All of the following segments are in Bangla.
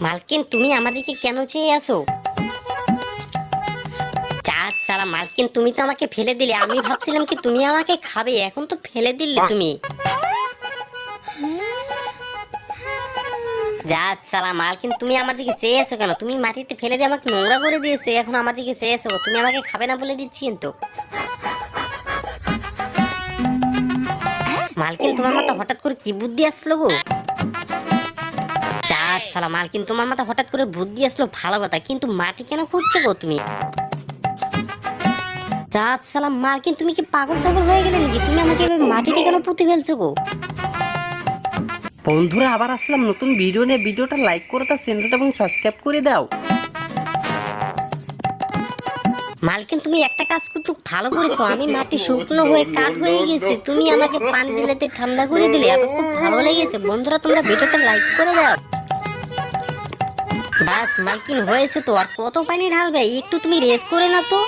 মালকিন তুমি আমাদেরকে কেন চেয়ে আছো? চাঁদ সালা মালকিন, তুমি তো আমাকে ফেলে দিলে। আমি ভাবছিলাম কি তুমি আমাকে খাবে, এখন তো ফেলে দিলে তুমি। জাত সালা মালকিন, তুমি আমার দিকে চেয়ে আছো কেন? তুমি মাটিতে ফেলে দিয়ে আমাকে নোংরা করে দিয়েছো, এখন আমার দিকে চেয়ে আছো। তুমি আমাকে খাবে না বলে দিচ্ছি কিন্তু। মালকিন তোমার মাথা হঠাৎ করে কি বুদ্ধি আসলো গো? চাঁদ সালা মালকিন, তোমার মাথা হঠাৎ করে বুদ্ধি আসলো ভালো কথা, কিন্তু মাটি কেন খুঁড়ছো গো তুমি? চাঁদ সালা মালকিন, তুমি কি পাগল ছাগল হয়ে গেলে নাকি? তুমি আমাকে এভাবে মাটিতে কেন পুঁতে ফেলছো গো? বন্ধুরা আবার আসলাম নতুন ভিডিও নিয়ে। ভিডিওটা লাইক করে দাও, চ্যানেলটা এবং সাবস্ক্রাইব করে দাও। মালকিন তুমি একটা কাজ কিন্তু ভালো করেছো। আমি মাটি শুকনো হয়ে কাঠ হয়ে গেছি, তুমি আমাকে পানি দিলেতে ঠান্ডা করে দিলে, আমার খুব ভালো লেগেছে। বন্ধুরা তোমরা ভিডিওটা লাইক করে দাও। বাস মালকিন হয়েছে তো, আর কত পানি ঢালবে? একটু তুমি রেস্ট করে না তো।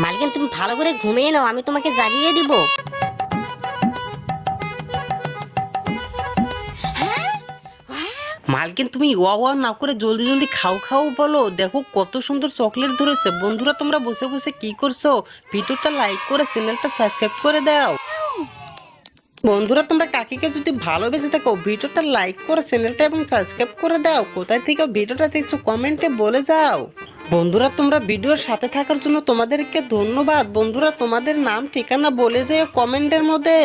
মালকিন তুমি ভালো করে ঘুমিয়ে নাও, আমি তোমাকে জাগিয়ে দিব। মালকিন তুমি ওয়া ওয়া না করে জলদি জলদি খাও খাও বলো। দেখো কত সুন্দর চকলেট ধরেছে। বন্ধুরা তোমরা বসে বসে কি করছো? ভিডিওটা লাইক করে চ্যানেলটা সাবস্ক্রাইব করে দাও। বন্ধুরা তোমরা কাকিকে যদি ভালোবেসে থাকো, ভিডিওটা লাইক করে চ্যানেলটা এবং সাবস্ক্রাইব করে দাও। কোথায় থেকে ভিডিওটা দেখছো কমেন্টে বলে যাও। বন্ধুরা তোমরা ভিডিওর সাথে থাকার জন্য তোমাদেরকে ধন্যবাদ। বন্ধুরা তোমাদের নাম ঠিকানা বলে যেও কমেন্টের মধ্যে।